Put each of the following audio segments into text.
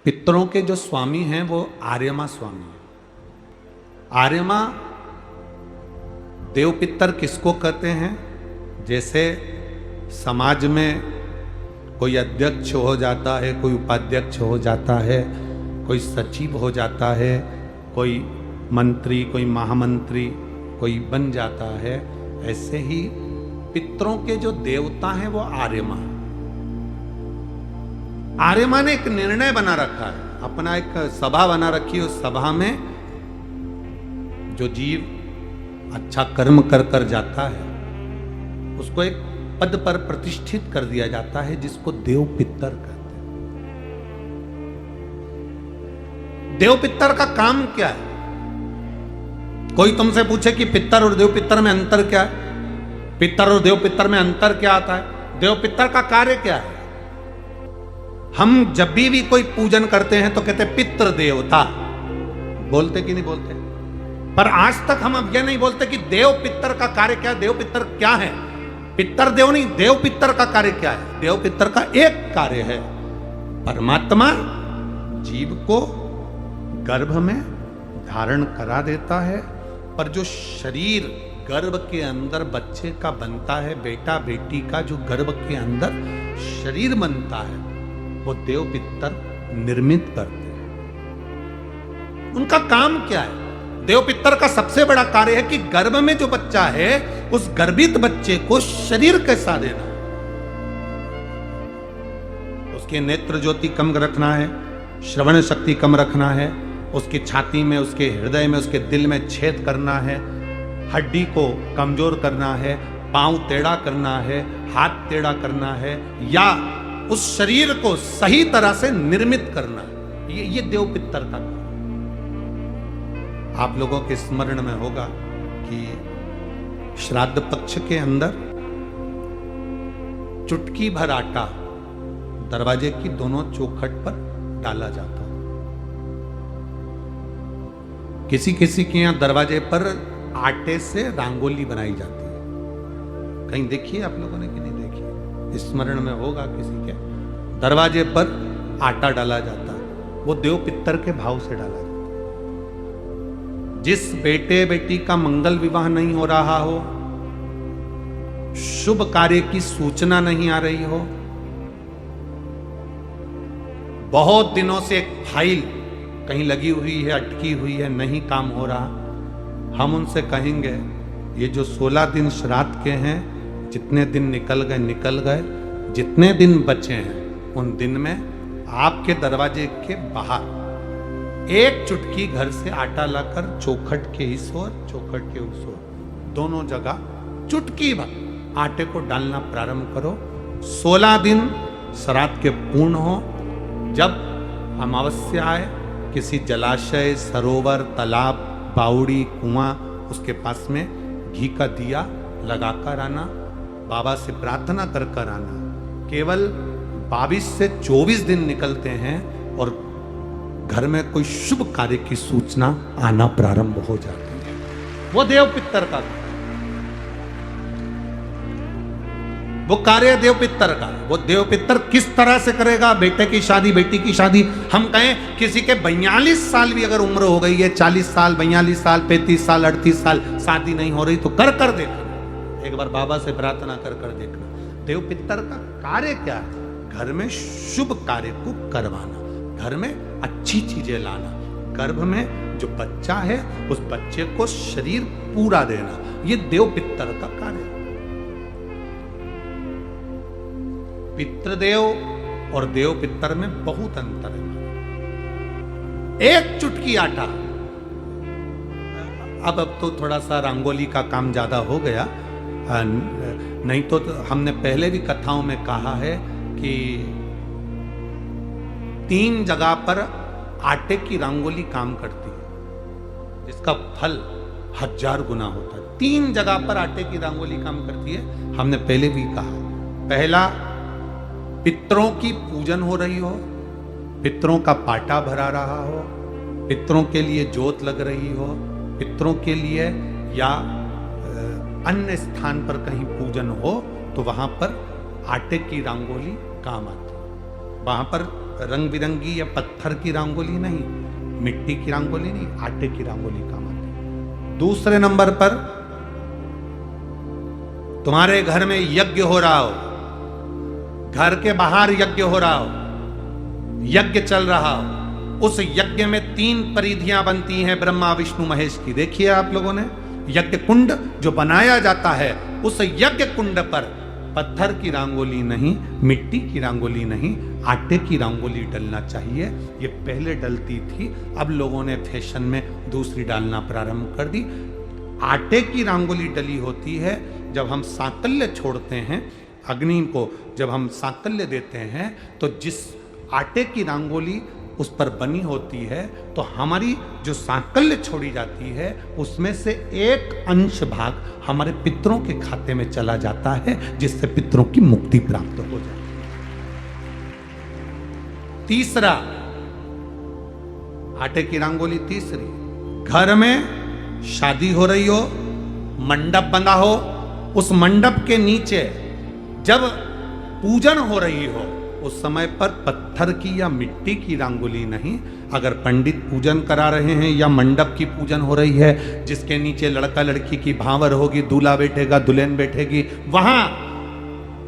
पितरों के जो स्वामी हैं वो आर्यमा स्वामी है। आर्यमा देव पितर किसको कहते हैं? जैसे समाज में कोई अध्यक्ष हो जाता है, कोई उपाध्यक्ष हो जाता है, कोई सचिव हो जाता है, कोई मंत्री, कोई महामंत्री, कोई बन जाता है, ऐसे ही पितरों के जो देवता हैं वो आर्यमा। आर्यमा ने एक निर्णय बना रखा है, अपना एक सभा बना रखी है। उस सभा में जो जीव अच्छा कर्म कर कर जाता है उसको एक पद पर प्रतिष्ठित कर दिया जाता है, जिसको देव पितर कहते हैं। देव पितर का काम क्या है? कोई तुमसे पूछे कि पितर और देव पितर में अंतर क्या है, पितर और देव पितर में अंतर क्या आता है, देव पितर का कार्य क्या है? हम जब भी कोई पूजन करते हैं तो कहते हैं पितृ देवता, बोलते कि नहीं बोलते? पर आज तक हम अब यह नहीं बोलते कि देव पितर का कार्य क्या है, देव पितर क्या है। पितर देव नहीं, देव पितर का कार्य क्या है? देव पितर का एक कार्य है, परमात्मा जीव को गर्भ में धारण करा देता है, पर जो शरीर गर्भ के अंदर बच्चे का बनता है, बेटा बेटी का जो गर्भ के अंदर शरीर बनता है, वो देव पितर निर्मित करते हैं। उनका काम क्या है? देव पितर का सबसे बड़ा कार्य है कि गर्भ में जो बच्चा है उस गर्भित बच्चे को शरीर कैसा देना, उसके नेत्र ज्योति कम रखना है, श्रवण शक्ति कम रखना है, उसकी छाती में, उसके हृदय में, उसके दिल में छेद करना है, हड्डी को कमजोर करना है, पांव टेढ़ा करना है, हाथ टेढ़ा करना है, या उस शरीर को सही तरह से निर्मित करना। ये देव पितर का। आप लोगों के स्मरण में होगा कि श्राद्ध पक्ष के अंदर चुटकी भर आटा दरवाजे की दोनों चौखट पर डाला जाता है। किसी किसी के यहां दरवाजे पर आटे से रंगोली बनाई जाती है। कहीं देखिए आप लोगों ने कि नहीं देखी? स्मरण में होगा किसी के दरवाजे पर आटा डाला जाता है, वो देव पितर के भाव से डाला जाता है। जिस बेटे बेटी का मंगल विवाह नहीं हो रहा हो, शुभ कार्य की सूचना नहीं आ रही हो, बहुत दिनों से एक फाइल कहीं लगी हुई है, अटकी हुई है, नहीं काम हो रहा, हम उनसे कहेंगे ये जो 16 दिन श्राद्ध के हैं, जितने दिन निकल गए, जितने दिन बचे हैं उन दिन में आपके दरवाजे के बाहर एक चुटकी घर से आटा लाकर चौखट के इस ओर, चौखट के उस ओर, दोनों जगह चुटकी भर आटे को डालना प्रारंभ करो। 16 दिन श्राद्ध के पूर्ण हो। जब अमावस्या आए, किसी जलाशय, सरोवर, तालाब, बावड़ी, कुआं, उसके पास में घी का दिया लगाकर आना, बाबा से प्रार्थना कर कर आना। केवल 22 से 24 दिन निकलते हैं और घर में कोई शुभ कार्य की सूचना आना प्रारंभ हो जाती है। वो देव पितर का, वो कार्य देव पितर का। वो देव पितर किस तरह से करेगा? बेटे की शादी, बेटी की शादी, हम कहें किसी के 42 साल भी अगर उम्र हो गई है, 40 साल, 42 साल, 35 साल, 38 साल, शादी नहीं हो रही तो कर कर देखना, एक बार बाबा से प्रार्थना कर कर देखना। देव पितर का कार्य क्या है? घर में शुभ कार्य को करवाना, घर में अच्छी चीजें लाना, गर्भ में जो बच्चा है उस बच्चे को शरीर पूरा देना, ये देव पितर का कार्य है। पितृदेव और देव पितर में बहुत अंतर है। एक चुटकी आटा, अब तो थोड़ा सा रंगोली का काम ज्यादा हो गया, नहीं तो हमने पहले भी कथाओं में कहा है कि 3 जगह पर आटे की रंगोली काम करती है, जिसका फल 1000 गुना होता है। 3 जगह पर आटे की रंगोली काम करती है। हमने पहले भी कहा, पहला पितरों की पूजन हो रही हो, पितरों का पाटा भरा रहा हो, पितरों के लिए जोत लग रही हो, पितरों के लिए या अन्य स्थान पर कहीं पूजन हो, तो वहां पर आटे की रंगोली काम आती है। वहां पर रंग बिरंगी या पत्थर की रंगोली नहीं, मिट्टी की रंगोली नहीं, आटे की रंगोली काम आती है। दूसरे नंबर पर तुम्हारे घर में यज्ञ हो रहा हो, घर के बाहर यज्ञ हो रहा हो, यज्ञ चल रहा हो, उस यज्ञ में 3 परिधियां बनती हैं ब्रह्मा विष्णु महेश की। देखिए आप लोगों ने, यज्ञ कुंड जो बनाया जाता है, उस यज्ञ कुंड पर पत्थर की रंगोली नहीं, मिट्टी की रंगोली नहीं, आटे की रंगोली डलना चाहिए। ये पहले डलती थी, अब लोगों ने फैशन में दूसरी डालना प्रारंभ कर दी। आटे की रंगोली डली होती है जब हम सांकल्य छोड़ते हैं, अग्नि को जब हम सांकल्य देते हैं, तो जिस आटे की रंगोली उस पर बनी होती है, तो हमारी जो सांकल्य छोड़ी जाती है, उसमें से एक अंश भाग हमारे पितरों के खाते में चला जाता है, जिससे पितरों की मुक्ति प्राप्त हो जाती है। तीसरा, आटे की रंगोली तीसरी, घर में शादी हो रही हो, मंडप बंधा हो, उस मंडप के नीचे जब पूजन हो रही हो, उस समय पर पत्थर की या मिट्टी की रंगोली नहीं। अगर पंडित पूजन करा रहे हैं या मंडप की पूजन हो रही है, जिसके नीचे लड़का लड़की की भांवर होगी, दूल्हा बैठेगा, दुल्हन बैठेगी, वहां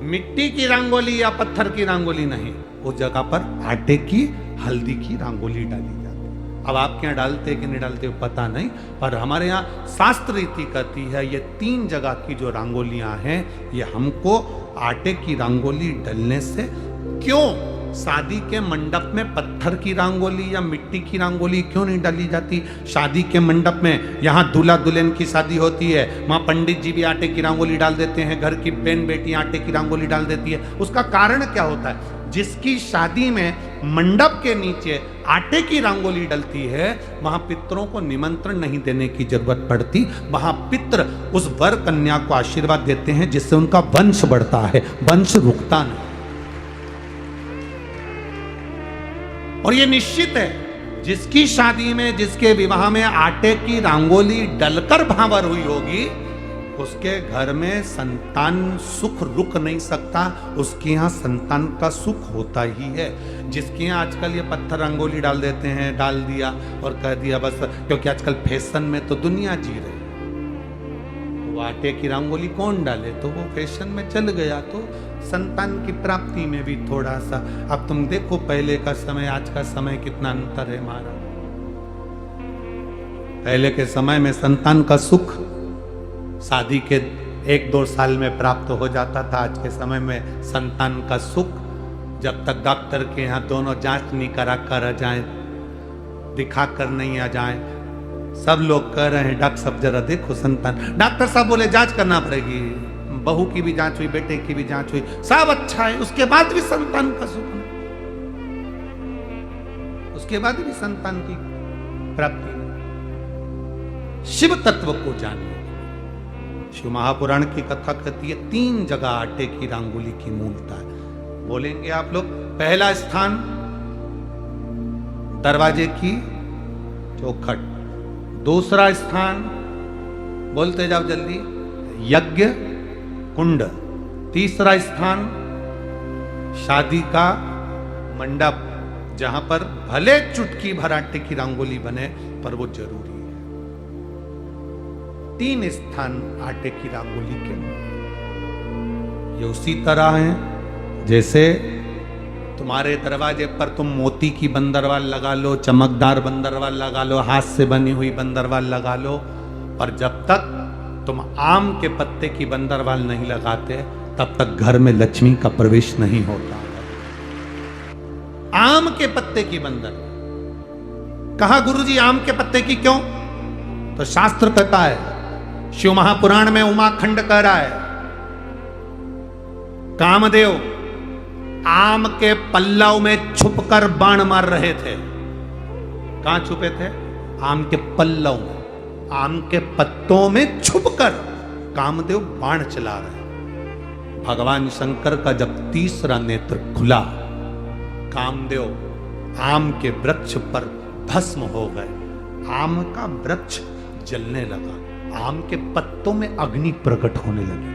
मिट्टी की रंगोली या पत्थर की रंगोली नहीं, उस जगह पर आटे की, हल्दी की रंगोली डाली जाती है। अब आपके यहाँ डालते कि नहीं डालते पता नहीं, पर हमारे यहाँ शास्त्र रीति कहती है ये 3 जगह की जो रंगोलियां हैं, ये हमको आटे की रंगोली डलने से, क्यों शादी के मंडप में पत्थर की रंगोली या मिट्टी की रंगोली क्यों नहीं डाली जाती? शादी के मंडप में, यहाँ दूल्हा दुल्हन की शादी होती है, वहाँ पंडित जी भी आटे की रंगोली डाल देते हैं, घर की बहन बेटी आटे की रंगोली डाल देती है। उसका कारण क्या होता है? जिसकी शादी में मंडप के नीचे आटे की रंगोली डलती है, वहां पितरों को निमंत्रण नहीं देने की जरूरत पड़ती। वहां पितर उस वर कन्या को आशीर्वाद देते हैं, जिससे उनका वंश बढ़ता है, वंश रुकता नहीं। और ये निश्चित है, जिसकी शादी में, जिसके विवाह में आटे की रंगोली डलकर भांवर हुई होगी, उसके घर में संतान सुख रुक नहीं सकता, उसके यहाँ संतान का सुख होता ही है। जिसके यहाँ आजकल ये पत्थर रंगोली डाल देते हैं, डाल दिया और कह दिया बस, क्योंकि आजकल फैशन में तो दुनिया जी रही, तो आटे की रंगोली कौन डाले, तो वो फैशन में चल गया, तो संतान की प्राप्ति में भी थोड़ा सा, अब तुम देखो पहले का समय आज का समय कितना अंतर है हमारा। पहले के समय में संतान का सुख शादी के 1-2 साल में प्राप्त हो जाता था। आज के समय में संतान का सुख जब तक डॉक्टर के यहाँ दोनों जांच नहीं करा कर आ जाए, दिखा कर नहीं आ जाए, सब लोग कह रहे हैं डॉक्टर साहब जरा देखो संतान, डॉक्टर साहब बोले जांच करना पड़ेगी, बहू की भी जांच हुई, बेटे की भी जांच हुई, सब अच्छा है, उसके बाद भी संतान का सुख नहीं, उसके बाद भी संतान की प्राप्ति नहीं। शिव तत्व को जानिए। शिव महापुराण की कथा कहती है 3 जगह आटे की रंगोली की मूलता है। बोलेंगे आप लोग, पहला स्थान दरवाजे की चौखट, दूसरा स्थान बोलते जाओ जल्दी, यज्ञ कुंड, तीसरा स्थान शादी का मंडप, जहां पर भले चुटकी भर आटे की रंगोली बने, पर वो जरूरी है। 3 स्थान आटे की रंगोली के। ये उसी तरह है जैसे तुम्हारे दरवाजे पर तुम मोती की बंदरवाल लगा लो, चमकदार बंदरवाल लगा लो, हाथ से बनी हुई बंदरवाल लगा लो, पर जब तक तुम आम के पत्ते की बंदरवाल नहीं लगाते, तब तक घर में लक्ष्मी का प्रवेश नहीं होता। आम के पत्ते की बंदर, कहा गुरुजी आम के पत्ते की क्यों? तो शास्त्र कहता है, शिव महापुराण में उमाखंड कह रहा है, कामदेव आम के पल्लव में छुपकर बाण मार रहे थे। कहां छुपे थे? आम के पल्लव में, आम के पत्तों में छुपकर कामदेव बाण चला रहे। भगवान शंकर का जब तीसरा नेत्र खुला, कामदेव आम के वृक्ष पर भस्म हो गए, आम का वृक्ष जलने लगा, आम के पत्तों में अग्नि प्रकट होने लगी।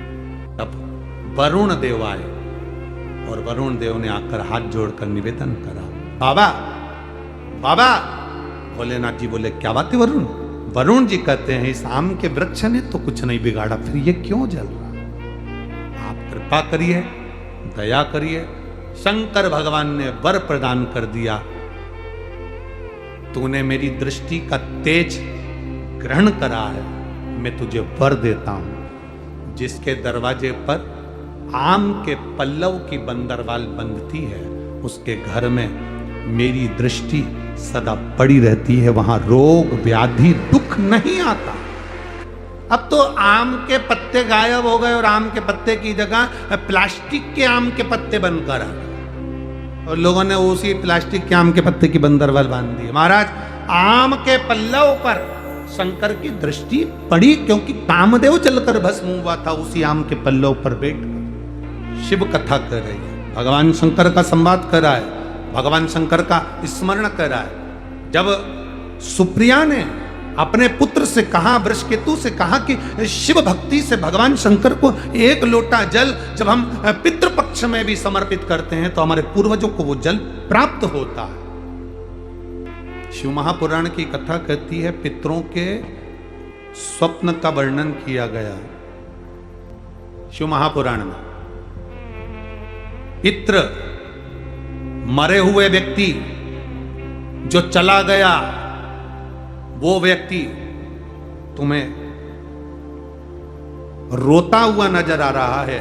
तब वरुण देव आए और वरुण देव ने आकर हाथ जोड़कर निवेदन करा, बाबा बाबा। भोलेनाथ जी बोले क्या बात है वरुण? वरुण जी कहते हैं इस आम के वृक्ष ने तो कुछ नहीं बिगाड़ा, फिर ये क्यों जल रहा? आप कृपा करिए, दया करिए। शंकर भगवान ने वर प्रदान कर दिया, तूने मेरी दृष्टि का तेज ग्रहण करा है, मैं तुझे वर देता हूं। जिसके दरवाजे पर आम के पल्लव की बंदरवाल बंधती है, उसके घर में मेरी दृष्टि सदा पड़ी रहती है, वहां रोग व्याधि दुख नहीं आता। अब तो आम के पत्ते गायब हो गए और आम के पत्ते की जगह प्लास्टिक के आम के पत्ते बनकर आ गए और लोगों ने उसी प्लास्टिक के आम के पत्ते की बंदरवाल बांध दी। महाराज, आम के पल्लव पर शंकर की दृष्टि पड़ी क्योंकि कामदेव जलकर भस्म हुआ था उसी आम के पल्लव पर बैठकर। शिव कथा कर रही है, भगवान शंकर का संवाद कर रहा है, भगवान शंकर का स्मरण कर रहा है। जब सुप्रिया ने अपने पुत्र से कहा, वृषकेतु से कहा कि शिव भक्ति से भगवान शंकर को एक लोटा जल जब हम पितृपक्ष में भी समर्पित करते हैं तो हमारे पूर्वजों को वो जल प्राप्त होता है। शिव महापुराण की कथा कहती है, पितरों के स्वप्न का वर्णन किया गया शिव महापुराण में। पितृ, मरे हुए व्यक्ति जो चला गया, वो व्यक्ति तुम्हें रोता हुआ नजर आ रहा है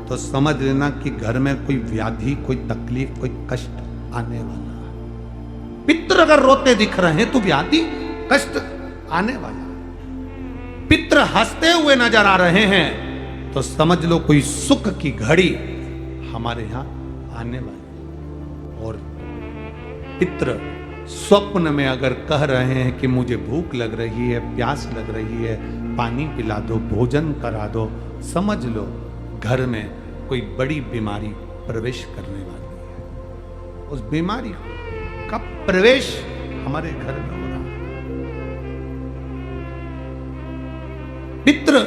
तो समझ लेना कि घर में कोई व्याधि, कोई तकलीफ, कोई कष्ट आने वाला है। पितृ अगर रोते दिख रहे हैं तो व्याधि, कष्ट आने वाला है। पितृ हंसते हुए नजर आ रहे हैं तो समझ लो कोई सुख की घड़ी हमारे यहां आने वाली। और पितृ स्वप्न में अगर कह रहे हैं कि मुझे भूख लग रही है, प्यास लग रही है, पानी पिला दो, भोजन करा दो, समझ लो घर में कोई बड़ी बीमारी प्रवेश करने वाली है। उस बीमारी का प्रवेश हमारे घर में हो रहा है। पितृ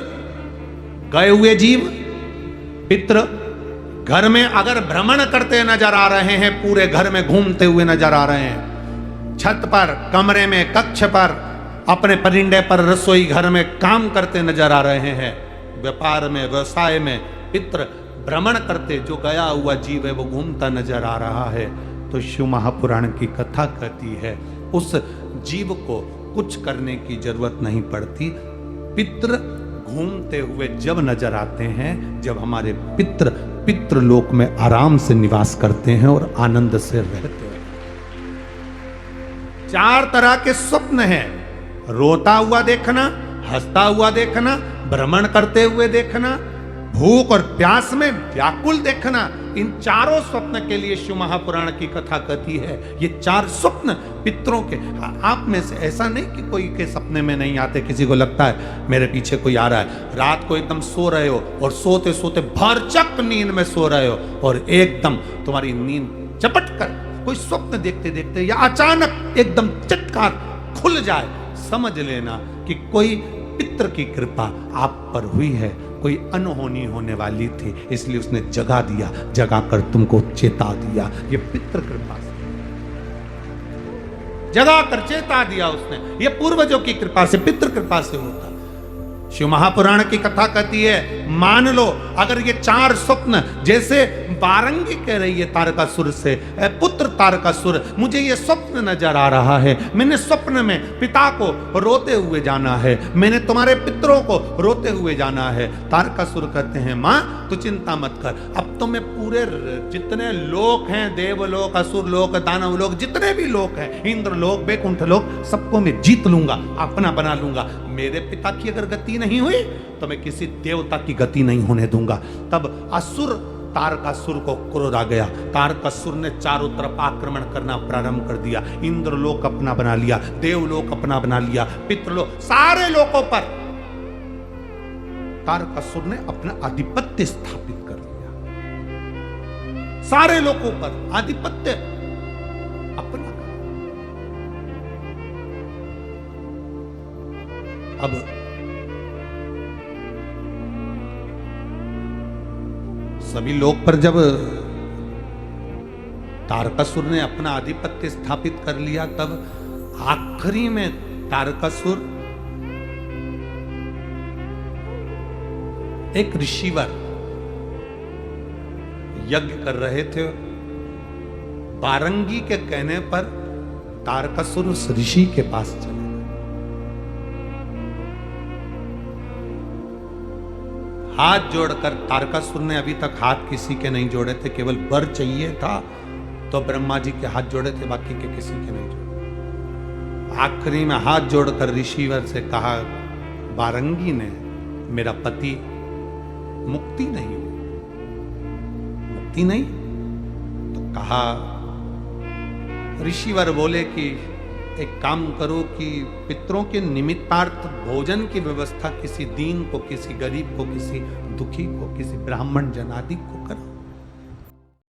गए हुए जीव, पितृ घर में अगर भ्रमण करते नजर आ रहे हैं, पूरे घर में घूमते हुए नजर आ रहे हैं, छत पर, कमरे में, कक्ष पर, अपने परिंदे पर, रसोई घर में काम करते नजर आ रहे हैं, व्यापार में, व्यवसाय में पितृ भ्रमण करते, जो गया हुआ जीव है वो घूमता नजर आ रहा है, तो शिव महापुराण की कथा कहती है उस जीव को कुछ करने की जरूरत नहीं पड़ती। पितृ घूमते हुए जब नजर आते हैं, जब हमारे पितृलोक में आराम से निवास करते हैं और आनंद से रहते हैं। 4 तरह के स्वप्न हैं, रोता हुआ देखना, हंसता हुआ देखना, भ्रमण करते हुए देखना, भूख और प्यास में व्याकुल देखना। इन चारों स्वप्न के लिए शिव महापुराण की कथा कहती है ये 4 स्वप्न पितरों के। आप में से ऐसा नहीं कि कोई के सपने में नहीं आते। किसी को लगता है मेरे पीछे कोई आ रहा है, रात को एकदम सो रहे हो और सोते सोते भरचक नींद में सो रहे हो और एकदम तुम्हारी नींद झपट कर कोई स्वप्न देखते देखते या अचानक एकदम चटकार खुल जाए, समझ लेना कि कोई पितृ की कृपा आप पर हुई है, कोई अनहोनी होने वाली थी, इसलिए उसने जगा दिया, जगा कर तुमको चेता दिया। ये पितृ कृपा से जगा कर चेता दिया उसने, ये पूर्वजों की कृपा से, पितृ कृपा से होता। शिव महापुराण की कथा कहती है, मान लो अगर ये 4 स्वप्न, जैसे बारंगी कह रही है तारकासुर से, पुत्र तारकासुर मुझे ये स्वप्न नजर आ रहा है, मैंने स्वप्न में पिता को रोते हुए जाना है, मैंने तुम्हारे पितरों को रोते हुए जाना है। तारकासुर कहते हैं मां तू चिंता मत कर, अब तो मैं पूरे जितने लोक हैं, देवलोक, असुर लोक, दानव लोक, जितने भी लोक हैं, इंद्र लोक, बैकुंठ लोक, सबको मैं जीत लूंगा, अपना बना लूंगा। मेरे पिता की अगर गति नहीं हुई तो मैं किसी देवता की गति नहीं होने दूंगा। तब असुर तारकासुर को क्रोध आ गया, तारकासुर ने चारों तरफ आक्रमण करना प्रारंभ कर दिया, इंद्रलोक अपना बना लिया, देवलोक अपना बना लिया, पितृलोक, सारे लोकों पर तारकासुर ने अपना आधिपत्य स्थापित कर लिया, सारे लोकों पर आधिपत्य अपना। अब सभी लोग पर जब तारकासुर ने अपना आधिपत्य स्थापित कर लिया, तब आखिरी में तारकासुर एक ऋषिवर यज्ञ कर रहे थे। बारंगी के कहने पर तारकासुर उस ऋषि के पास चले गए। हाथ जोड़कर, तारकासुर ने अभी तक हाथ किसी के नहीं जोड़े थे, केवल वर चाहिए था तो ब्रह्मा जी के हाथ जोड़े थे, बाकी के किसी के नहीं जोड़े। आखिरी में हाथ जोड़कर ऋषिवर से कहा, बारंगी ने, मेरा पति मुक्ति नहीं हुई, मुक्ति नहीं। तो कहा, ऋषिवर बोले कि एक काम करो कि पितरों के निमित्तार्थ भोजन की व्यवस्था किसी दीन को, किसी गरीब को, किसी दुखी को, किसी ब्राह्मण जनादि को करो।